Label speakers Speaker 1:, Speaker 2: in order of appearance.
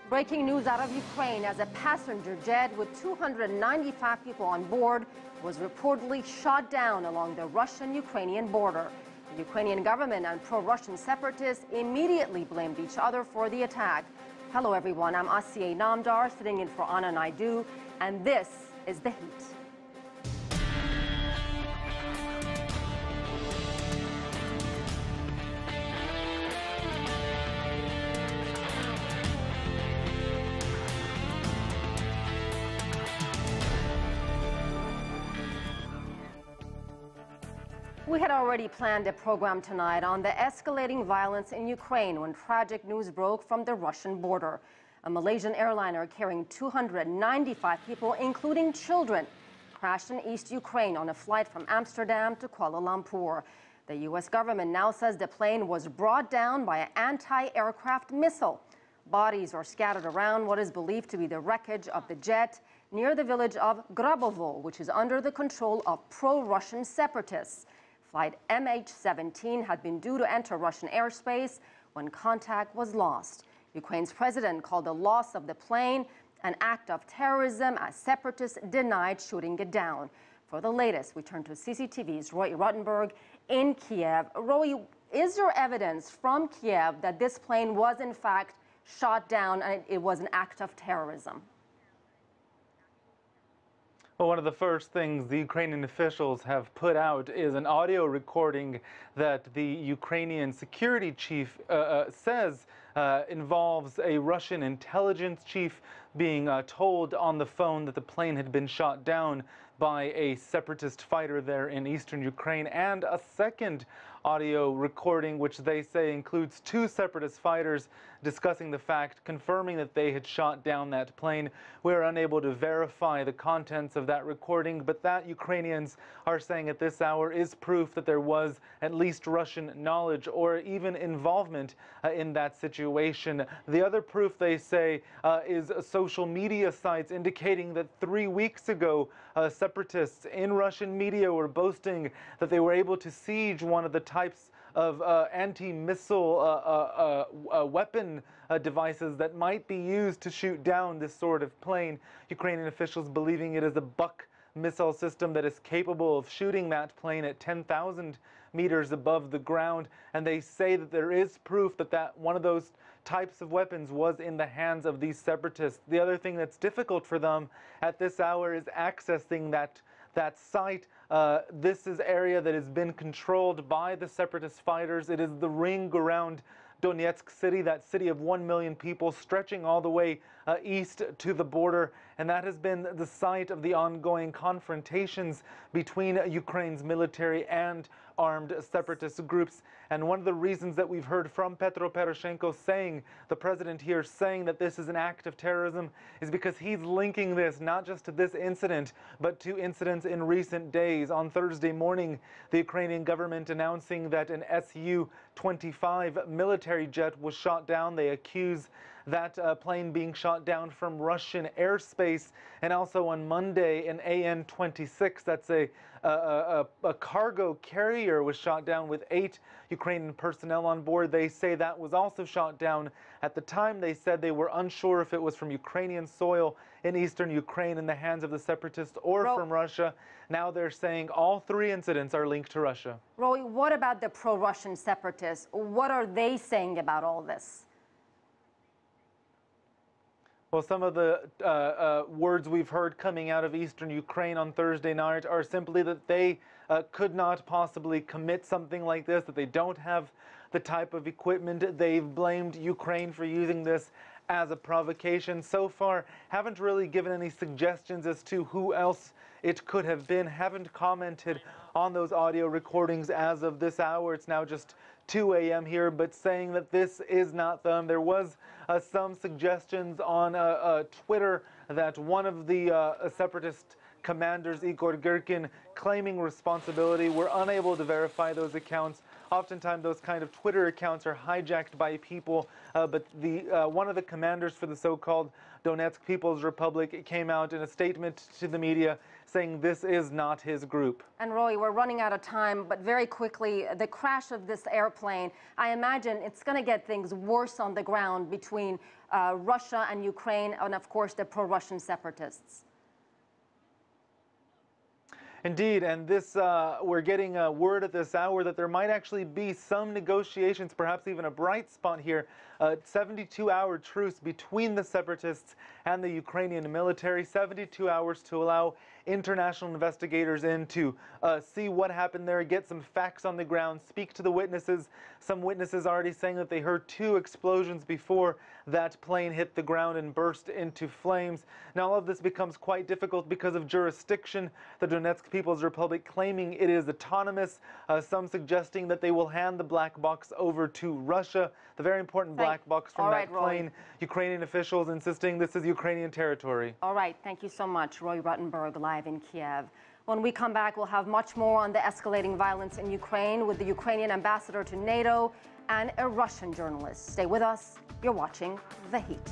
Speaker 1: Breaking news out of Ukraine as a passenger jet with 295 people on board was reportedly shot down along the Russian-Ukrainian border. The Ukrainian government and pro-Russian separatists immediately blamed each other for the attack. Hello everyone, I'm Asiye Namdar sitting in for Anna Naidu, and this is The Heat. We had already planned a program tonight on the escalating violence in Ukraine when tragic news broke from the Russian border. A Malaysian airliner carrying 295 people, including children, crashed in East Ukraine on a flight from Amsterdam to Kuala Lumpur. The U.S. government now says the plane was brought down by an anti-aircraft missile. Bodies are scattered around what is believed to be the wreckage of the jet near the village of Grabovo, which is under the control of pro-Russian separatists. Flight MH17 had been due to enter Russian airspace when contact was lost. Ukraine's president called the loss of the plane an act of terrorism as separatists denied shooting it down. For the latest, we turn to CCTV's Roee Ruttenberg in Kiev. Roee, is there evidence from Kiev that this plane was in fact shot down and it was an act of terrorism?
Speaker 2: Well, one of the first things the Ukrainian officials have put out is an audio recording that the Ukrainian security chief says involves a Russian intelligence chief being told on the phone that the plane had been shot down by a separatist fighter there in eastern Ukraine, and a second audio recording which they say includes two separatist fighters discussing the fact, confirming that they had shot down that plane. We are unable to verify the contents of that recording, but that Ukrainians are saying at this hour is proof that there was at least Russian knowledge or even involvement in that situation. The other proof, they say, is social media sites indicating that 3 weeks ago separatists in Russian media were boasting that they were able to siege one of the types of anti-missile weapon devices that might be used to shoot down this sort of plane. Ukrainian officials believing it is a Buk missile system that is capable of shooting that plane at 10,000 meters above the ground, and they say that there is proof that one of those types of weapons was in the hands of these separatists. The other thing that's difficult for them at this hour is accessing that site. This is area that has been controlled by the separatist fighters. It is the ring around Donetsk city, that city of 1 million people, stretching all the way east to the border, and that has been the site of the ongoing confrontations between Ukraine's military and armed separatist groups. And one of the reasons that we've heard from Petro Poroshenko saying, the president here saying that this is an act of terrorism, is because he's linking this not just to this incident, but to incidents in recent days. On Thursday morning, the Ukrainian government announcing that an Su-25 military jet was shot down. They accuse that plane being shot down from Russian airspace. And also on Monday, an AN-26, that's a cargo carrier, was shot down with 8 Ukrainian personnel on board. They say that was also shot down. At the time, they said they were unsure if it was from Ukrainian soil in eastern Ukraine in the hands of the separatists or from Russia. Now they're saying all 3 incidents are linked to Russia.
Speaker 1: Roee, what about the pro-Russian separatists? What are they saying about all this?
Speaker 2: Well, some of the words we've heard coming out of eastern Ukraine on Thursday night are simply that they could not possibly commit something like this, that they don't have the type of equipment. They've blamed Ukraine for using this as a provocation. So far, haven't really given any suggestions as to who else it could have been, haven't commented on those audio recordings as of this hour. It's now just 2 a.m. here, but saying that this is not them. There was some suggestions on Twitter that one of the separatist commanders, Igor Girkin, claiming responsibility. We're unable to verify those accounts. Oftentimes, those kind of Twitter accounts are hijacked by people, but one of the commanders for the so-called Donetsk People's Republic came out in a statement to the media saying this is not his group.
Speaker 1: And Roee, we're running out of time, but very quickly, the crash of this airplane, I imagine it's going to get things worse on the ground between Russia and Ukraine, and of course the pro-Russian separatists.
Speaker 2: Indeed, and this we're getting a word at this hour that there might actually be some negotiations, perhaps even a bright spot here, a 72-hour truce between the separatists and the Ukrainian military, 72 hours to allow international investigators in to see what happened there, get some facts on the ground, speak to the witnesses. Some witnesses already saying that they heard 2 explosions before that plane hit the ground and burst into flames. Now, all of this becomes quite difficult because of jurisdiction. The Donetsk People's Republic claiming it is autonomous, some suggesting that they will hand the black box over to Russia, the very important black box from that plane.
Speaker 1: Roee.
Speaker 2: Ukrainian officials insisting this is Ukrainian territory.
Speaker 1: All right, thank you so much, Roee Ruttenberg, live in Kiev. When we come back, we'll have much more on the escalating violence in Ukraine with the Ukrainian ambassador to NATO and a Russian journalist. Stay with us. You're watching The Heat.